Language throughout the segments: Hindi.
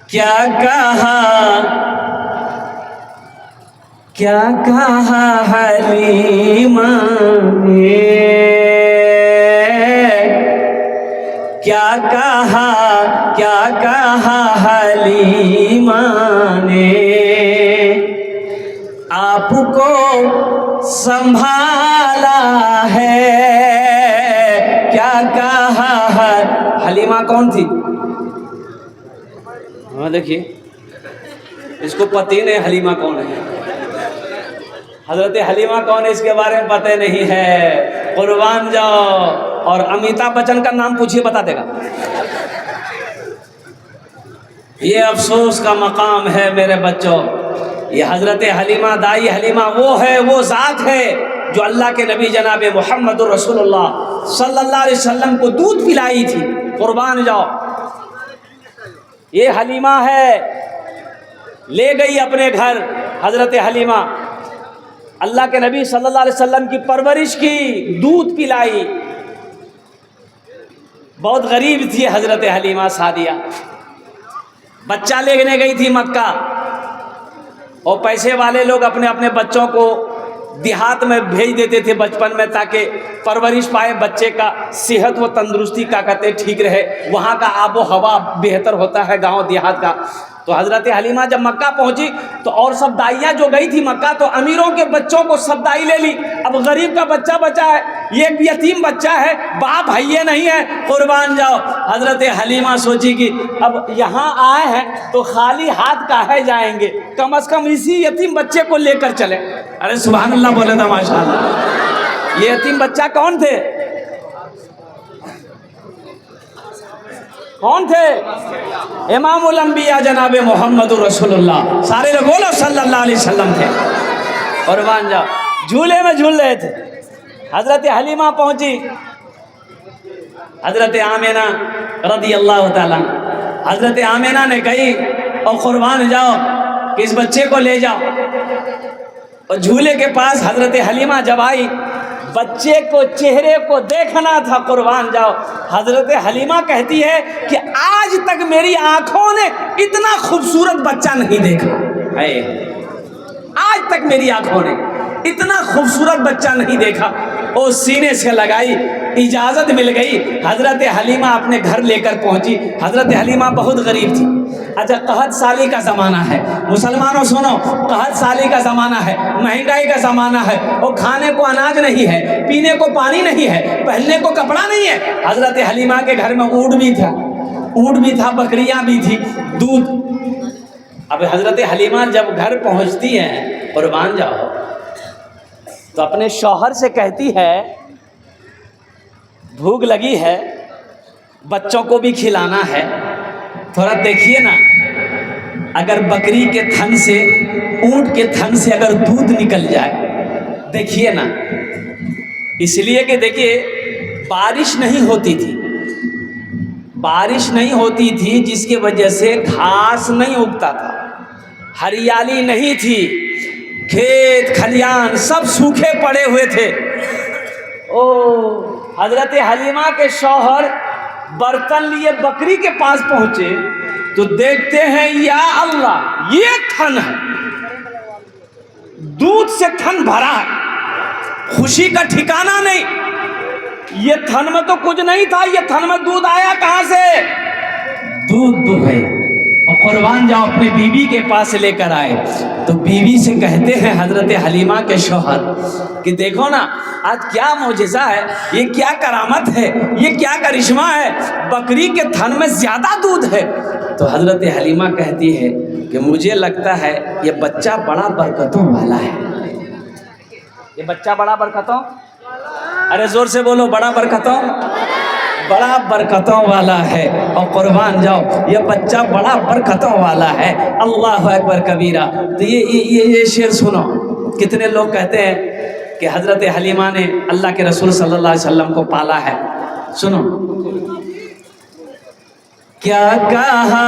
क्या कहा, क्या कहा हलीमा ने, क्या कहा, क्या कहा हलीमा ने, आपको संभाला है। क्या कहा है। हलीमा कौन थी? हाँ देखिए, इसको पता ही नहीं हलीमा कौन है। हजरत हलीमा कौन है इसके बारे में पता नहीं है। कुर्बान जाओ। और अमिताभ बच्चन का नाम पूछिए, बता देगा। ये अफसोस का मकाम है मेरे बच्चों। ये हजरत हलीमा, दाई हलीमा वो है, वो ज़ात है जो अल्लाह के नबी जनाब मोहम्मद रसूलुल्लाह सल्लल्लाहु अलैहि वसल्लम को दूध पिलाई थी। कुर्बान जाओ। ये हलीमा है, ले गई अपने घर हजरत हलीमा, अल्लाह के नबी सल्लल्लाहु अलैहि वसल्लम की परवरिश की, दूध पिलाई। बहुत गरीब थी हजरत हलीमा सादिया। बच्चा लेने गई थी मक्का, और पैसे वाले लोग अपने अपने बच्चों को देहात में भेज देते थे बचपन में, ताकि परवरिश पाए बच्चे का, सेहत व तंदुरुस्ती का कहते ठीक रहे। वहाँ का आबो हवा बेहतर होता है गांव देहात का। तो हजरत हलीमा जब मक्का पहुंची तो और सब दाइयाँ जो गई थी मक्का, तो अमीरों के बच्चों को सब दाई ले ली। अब गरीब का बच्चा बचा है, ये एक यतीम बच्चा है, बाप भैया नहीं है। कुर्बान जाओ। हजरत हलीमा सोची कि अब यहाँ आए हैं तो खाली हाथ काहे जाएंगे, कम से कम इसी यतीम बच्चे को लेकर चले। अरे सुभान अल्लाह बोले था माशाअल्लाह। ये यतीम बच्चा कौन थे? कौन थे? इमामुल अंबिया जनाबे मोहम्मद रसूलुल्लाह सारे लोग बोलो सल्लल्लाहु अलैहि वसल्लम थे। कुर्बान जाओ। झूले में झूल रहे थे। हजरत हलीमा पहुंची, हजरत आमिना रदी अल्लाह ताला, हजरत आमिना ने कही और कुर्बान जाओ कि इस बच्चे को ले जाओ। और झूले के पास हजरत हलीमा जब आई, बच्चे को चेहरे को देखना था। कुर्बान जाओ। हजरत हलीमा कहती है कि आज तक मेरी आंखों ने इतना खूबसूरत बच्चा नहीं देखा है। आज तक मेरी आंखों ने इतना खूबसूरत बच्चा नहीं देखा। और सीने से लगाई, इजाज़त मिल गई। हजरत हलीमा अपने घर लेकर पहुंची। हजरत हलीमा बहुत गरीब थी। अच्छा, कहत साली का ज़माना है मुसलमानों, सुनो, कहत साली का ज़माना है, महंगाई का ज़माना है, और खाने को अनाज नहीं है, पीने को पानी नहीं है, पहनने को कपड़ा नहीं है। हजरत हलीमा के घर में ऊँट भी था, ऊँट भी था, बकरियाँ भी थी, दूध। अब हजरत हलीमा जब घर पहुँचती हैं, कुर्बान जाओ, तो अपने शौहर से कहती है भूख लगी है, बच्चों को भी खिलाना है, थोड़ा देखिए ना, अगर बकरी के थन से, ऊंट के थन से अगर दूध निकल जाए, देखिए ना। इसलिए कि देखिए, बारिश नहीं होती थी, बारिश नहीं होती थी, जिसकी वजह से घास नहीं उगता था, हरियाली नहीं थी, खेत खलियान सब सूखे पड़े हुए थे। ओ हजरत हलीमा के शौहर बर्तन लिए बकरी के पास पहुंचे तो देखते हैं, या अल्लाह, ये थन है, दूध से थन भरा है, खुशी का ठिकाना नहीं। ये थन में तो कुछ नहीं था, ये थन में दूध आया कहां से? दूध तो है। और कुर्बान जाओ, अपने बीवी के पास लेकर आए तो बीवी से कहते हैं हजरत हलीमा के शौहर कि देखो ना, आज क्या मौजिज़ा है, ये क्या करामत है, ये क्या करिश्मा है, बकरी के थन में ज़्यादा दूध है। तो हजरत हलीमा कहती है कि मुझे लगता है ये बच्चा बड़ा बरकतों वाला है। ये बच्चा बड़ा बरकतों, अरे ज़ोर से बोलो, बड़ा बरकतों, बड़ा बरकतों वाला है। और कुर्बान जाओ, ये बच्चा बड़ा बरकतों वाला है। अल्लाह अकबर कबीरा। तो ये शेर सुनो, कितने लोग कहते हैं कि हजरत हलीमा ने अल्लाह के रसूल सल्लल्लाहु अलैहि वसल्लम को पाला है। सुनो, क्या कहा,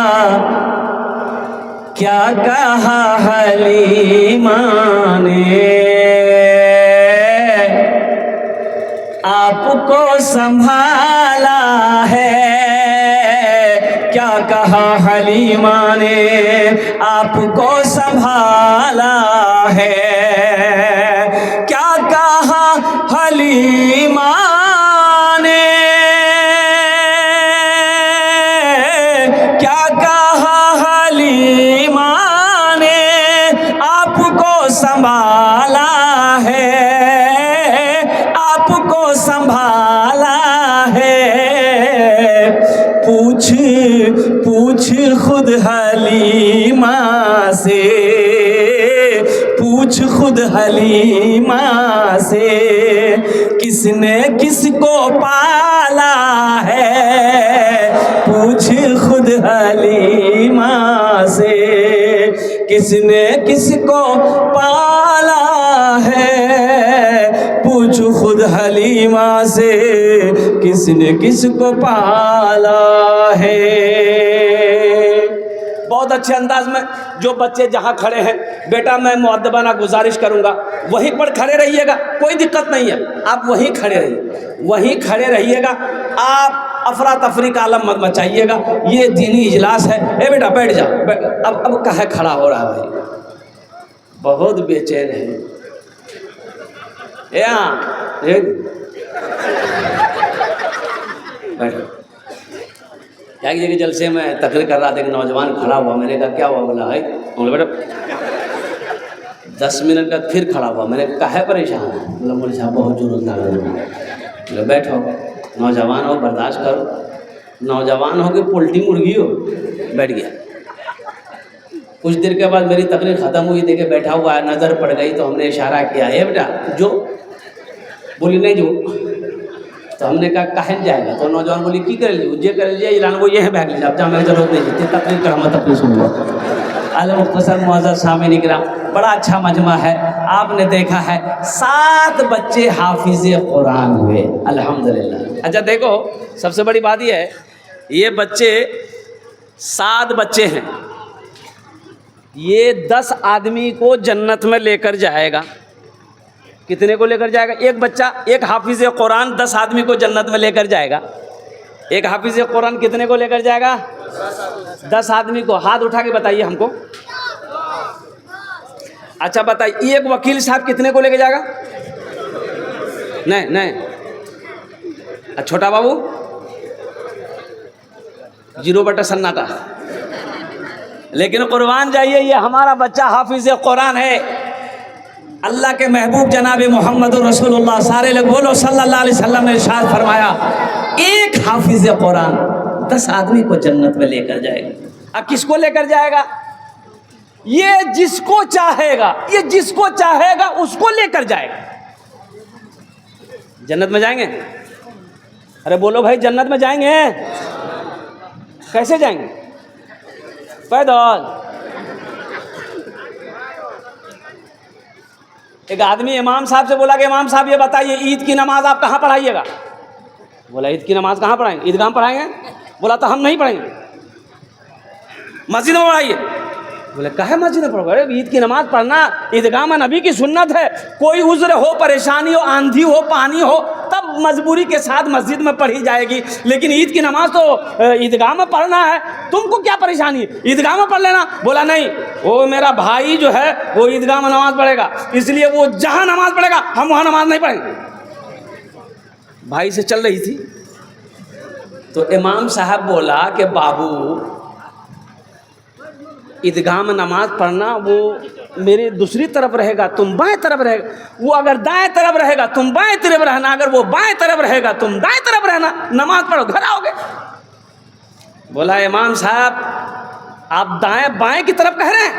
क्या कहा हलीमा ने, आपको संभाला है। क्या कहा हलीमा ने आपको संभाला है, क्या कहा हलीमा ने, क्या कहा हलीमा ने आपको संभाला है, आपको संभाला है। पूछ पूछ खुद हलीमा से, पूछ खुद हलीमा से, किसने किसको पाला है। पूछ खुद हलीमा से, किसने किसको पाला है। पूछ खुद हलीमा से, किसने किसको पाला है। बहुत अच्छे अंदाज में जो बच्चे जहाँ खड़े हैं, बेटा मैं मुअद्दबाना गुजारिश करूँगा वहीं पर खड़े रहिएगा, कोई दिक्कत नहीं है, आप वहीं खड़े रहिए, वहीं खड़े रहिएगा। आप अफरा तफरी का आलम मत मचाइएगा, ये दीनी इजलास है। ए बेटा बैठ जा, अब काहे खड़ा हो रहा है भाई, बहुत बेचैन है। बैठो। क्या कि जलसे में तकरीर कर रहा था, एक नौजवान खड़ा हुआ, मैंने कहा क्या हुआ, बोला है, बोले बेटा 10 मिनट का फिर खड़ा हुआ, मैंने कहा है परेशान, बोला मुझे साहब बहुत जरूरत लग रही है। बोले बैठो, नौजवान हो बर्दाश्त करो, नौजवान हो कि पोल्ट्री मुर्गी हो। बैठ गया। कुछ देर के बाद मेरी तकरीर ख़त्म हुई, देखे बैठा हुआ है, नज़र पड़ गई तो हमने इशारा किया है बेटा जो, बोली नहीं जो, तो हमने कहा कहन जाएगा, तो नौजवान बोली की कर लीजिए, जे कर लीजिए, ईरान को ये है बैग लीजिए, अब जहाँ मैं जरूरत नहीं जीती तकरीर कर, हम तकरीर सुन लो। अल मुख्तसर मुअज़्ज़ज़ सामिन इकराम, बड़ा अच्छा मजमा है। आपने देखा है 7 बच्चे हाफिज़ कुरान हुए, अल्हम्दुलिल्लाह। अच्छा देखो, सबसे बड़ी बात यह है, ये बच्चे 7 बच्चे हैं, ये 10 आदमी को जन्नत में लेकर जाएगा। कितने को लेकर जाएगा? एक बच्चा, एक हाफिज़ कुरान 10 आदमी को जन्नत में लेकर जाएगा। एक हाफिज़ कुरान कितने को लेकर जाएगा? 10 आदमी को। हाथ उठा के बताइए हमको। अच्छा बताइए, एक वकील साहब कितने को लेकर जाएगा? नहीं, छोटा बाबू 0 बटा सन्नाटा। लेकिन कुर्बान जाइए, ये हमारा बच्चा हाफिज़ कुरान है। अल्लाह के महबूब जनाब मोहम्मद रसूलुल्लाह सारे लोग बोलो सल्लल्लाहु अलैहि वसल्लम ने इरशाद फरमाया, एक हाफिज़ कुरान 10 आदमी को जन्नत में लेकर जाएगा। अब किसको लेकर जाएगा? ये जिसको चाहेगा, ये जिसको चाहेगा उसको लेकर जाएगा। जन्नत में जाएंगे? अरे बोलो भाई, जन्नत में जाएंगे? कैसे जाएंगे? पैदल? एक आदमी इमाम साहब से बोला कि इमाम साहब ये बताइए, ईद की नमाज आप कहाँ पढ़ाइएगा? बोला ईद की नमाज कहाँ पढ़ाएंगे? ईदगाह में पढ़ाएंगे। बोला तो हम नहीं पढ़ेंगे, मस्जिद में पढ़ाइए। बोले काहे मस्जिद में पढ़ो? अरे ईद की नमाज पढ़ना ईदगाह में नबी की सुन्नत है। कोई उज़्र हो, परेशानी हो, आंधी हो, पानी हो, तब मजबूरी के साथ मस्जिद में पढ़ी जाएगी, लेकिन ईद की नमाज तो ईदगाह में पढ़ना है। तुमको क्या परेशानी है, ईदगाह में पढ़ लेना। बोला नहीं, वो मेरा भाई जो है वो ईदगाह में नमाज पढ़ेगा, इसलिए वो जहाँ नमाज पढ़ेगा हम वहाँ नमाज नहीं पढ़ेंगे। भाई से चल रही थी तो इमाम साहब बोला कि बाबू, ईदगाह में नमाज पढ़ना वो मेरे दूसरी तरफ रहेगा, तुम बाएं तरफ रहेगा। वो अगर दाएं तरफ रहेगा तुम बाएं तरफ रहना, अगर वो बाएं तरफ रहेगा तुम दाएं तरफ रहना, नमाज पढ़ो घर आओगे। बोला इमाम साहब आप दाएं बाएं की तरफ कह रहे हैं,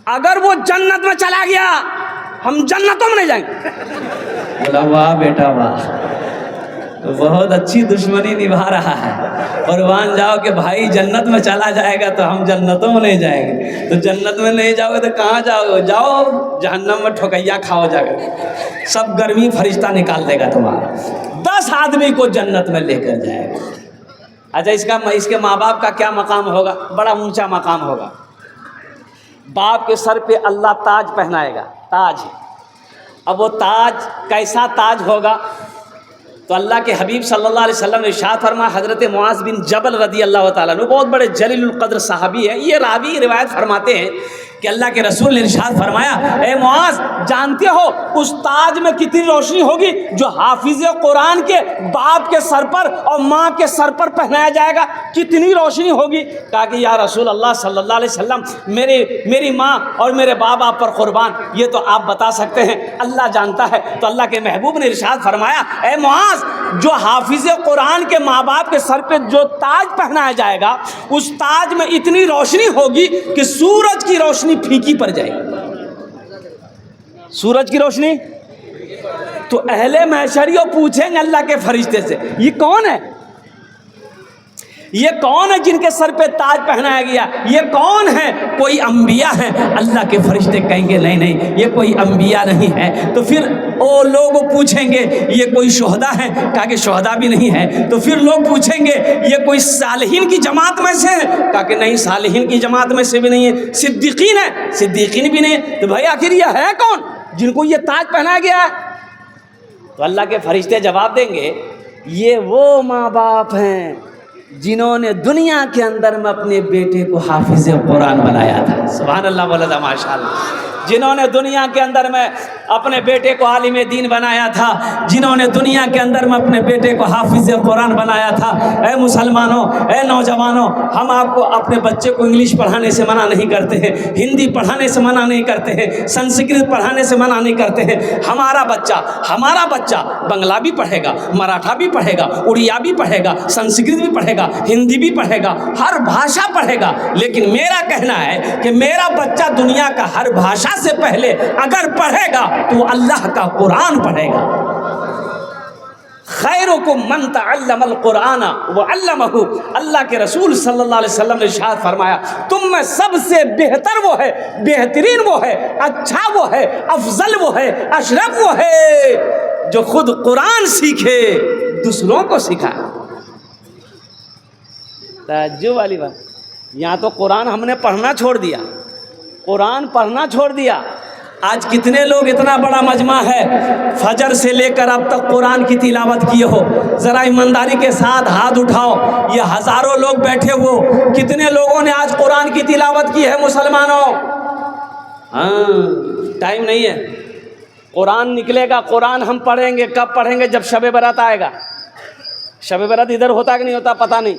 अगर वो जन्नत में चला गया हम जन्नतों में नहीं जाएंगे। बोला वाह बेटा वाह, तो बहुत अच्छी दुश्मनी निभा रहा है। कुर्बान जाओ कि भाई जन्नत में चला जाएगा तो हम जन्नतों में नहीं जाएंगे। तो जन्नत में नहीं जाओगे तो कहाँ जाओगे? जाओ जहन्नम में ठोकैया खाओ जाकर, सब गर्मी फरिश्ता निकाल देगा तुम्हारा। 10 आदमी को जन्नत में लेकर जाएगा। अच्छा इसके माँ बाप का क्या मकाम होगा? बड़ा ऊंचा मकाम होगा। बाप के सर पे अल्लाह ताज पहनाएगा, ताज। अब वो ताज कैसा ताज होगा? तो अल्लाह के हबीब सल्लल्लाहु अलैहि वसल्लम ने इरशाद फरमाया, हज़रत मुआज़ बिन जबल रदी अल्लाह ताला अन्हु बहुत बड़े जलीलुल क़द्र सहाबी है, ये रावी रिवायत फरमाते हैं कि अल्लाह के रसूल ने इरशाद फरमाया, ए मुआज़ जानते हो उस ताज में कितनी रोशनी होगी जो हाफिज़ कुरान के बाप के सर पर और माँ के सर पर पहनाया जाएगा, कितनी रोशनी होगी। कहा कि या रसूल अल्लाह सल्लल्लाहु अलैहि वसल्लम मेरी माँ और मेरे बाप आप पर कुर्बान, ये तो आप बता सकते हैं, अल्लाह जानता है। तो अल्लाह के महबूब ने इरशाद फरमाया, ए मुआज़ जो हाफिज़ कुरान के माँ बाप के सर पे जो ताज पहनाया जाएगा उस ताज में इतनी रोशनी होगी कि सूरज की रोशनी फीकी पड़ जाएगी। सूरज की रोशनी। तो अहले महशरियों पूछेंगे अल्लाह के फरिश्ते से, ये कौन है, ये कौन है जिनके सर पे ताज पहनाया गया, ये कौन है? कोई अंबिया है। अल्लाह के फरिश्ते कहेंगे नहीं नहीं ये कोई अंबिया नहीं है। तो फिर वो लोग पूछेंगे ये कोई शुहदा है, कहा कि शुहदा भी नहीं है। तो फिर लोग पूछेंगे ये कोई सालिहीन की जमात में से है, कहा कि नहीं सालिहीन की जमात में से भी नहीं है। सिद्दीकीन है, सिद्दीकीन भी नहीं है। तो भाई आखिर ये है कौन जिनको ये ताज पहनाया गया है? तो अल्लाह के फरिश्ते जवाब देंगे ये वो माँ बाप हैं जिन्होंने दुनिया के अंदर में अपने बेटे को हाफिज़ कुरान बनाया था। सुभान अल्लाह वल्ला माशाअल्लाह। जिन्होंने दुनिया के अंदर में अपने बेटे को आलिम दीन बनाया था, जिन्होंने दुनिया के अंदर में अपने बेटे को हाफिज़ कुरान बनाया था। ए मुसलमानों, ए नौजवानों, हम आपको अपने बच्चे को इंग्लिश पढ़ाने से मना नहीं करते हैं, हिंदी पढ़ाने से मना नहीं करते हैं, संस्कृत पढ़ाने से मना नहीं करते हैं। हमारा बच्चा बंगला भी पढ़ेगा, मराठा भी पढ़ेगा, उड़िया भी पढ़ेगा, संस्कृत भी पढ़ेगा, हिंदी भी पढ़ेगा, हर भाषा पढ़ेगा। लेकिन मेरा कहना है कि मेरा बच्चा दुनिया का हर भाषा से पहले अगर पढ़ेगा तो अल्लाह का कुरान पढ़ेगा। खैरुकुम मन तअल्लमल कुरान व अल्लमहु। अल्लाह के रसूल सल्लल्लाहु अलैहि वसल्लम ने इरशाद फरमाया, तुम में सबसे बेहतर वो है, बेहतरीन वो है, अच्छा वो है, अफजल वो है, अशरफ वो है जो खुद कुरान सीखे दूसरों को सिखाए। ताज्जुब वाली बात, यहाँ तो कुरान हमने पढ़ना छोड़ दिया, कुरान पढ़ना छोड़ दिया। आज कितने लोग, इतना बड़ा मजमा है, फजर से लेकर अब तक कुरान की तिलावत किए हो, ज़रा ईमानदारी के साथ हाथ उठाओ। ये हज़ारों लोग बैठे हो, कितने लोगों ने आज कुरान की तिलावत की है मुसलमानों? हाँ, टाइम नहीं है, कुरान निकलेगा, कुरान हम पढ़ेंगे। कब पढ़ेंगे? जब शब बरात आएगा। शब बरात इधर होता कि नहीं होता पता नहीं।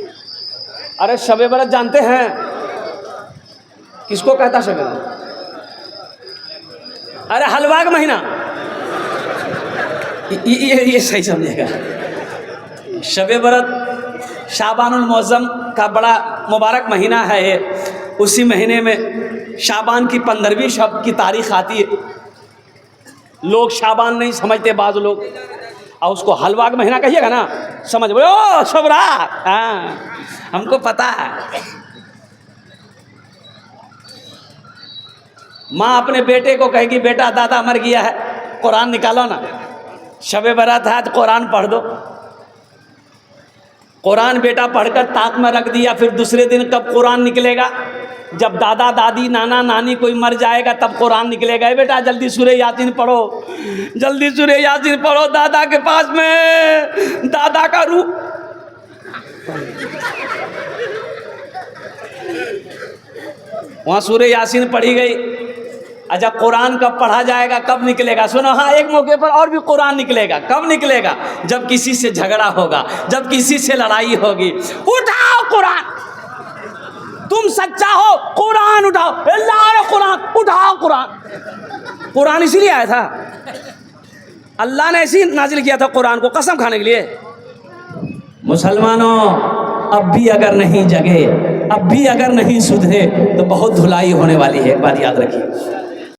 अरे शब बरात जानते हैं किसको कहता शब बरात? अरे हलवा का महीना, ये सही समझेगा। शब बरात शाबानुल मौज़म का बड़ा मुबारक महीना है ये। उसी महीने में शाबान की 15वीं शब की तारीख़ आती है। लोग शाबान नहीं समझते बाज़ लोग, और उसको हलवा का महीना कहिएगा ना समझ बोले ओ शब रात। हाँ, हमको पता है। माँ अपने बेटे को कहेगी बेटा दादा मर गया है, कुरान निकालो ना, शब बरात है तो कुरान पढ़ दो। कुरान बेटा पढ़कर ताक में रख दिया, फिर दूसरे दिन कब कुरान निकलेगा? जब दादा दादी नाना नानी कोई मर जाएगा तब कुरान निकलेगा। बेटा जल्दी सूरह यासीन पढ़ो, जल्दी सूरह यासीन पढ़ो, दादा के पास में दादा का रूह। वहाँ सूरह यासीन पढ़ी गई। अच्छा, कुरान कब पढ़ा जाएगा, कब निकलेगा? सुनो, हाँ, एक मौके पर और भी कुरान निकलेगा। कब निकलेगा? जब किसी से झगड़ा होगा, जब किसी से लड़ाई होगी। उठाओ कुरान, तुम सच्चा हो कुरान उठाओ, लाओ कुरान, उठाओ कुरान। कुरान इसीलिए आया था, अल्लाह ने ऐसी नाजिल किया था कुरान को कसम खाने के लिए। मुसलमानों, अब भी अगर नहीं जगे, अब भी अगर नहीं सुधरे तो बहुत धुलाई होने वाली है, एक बात याद रखिए।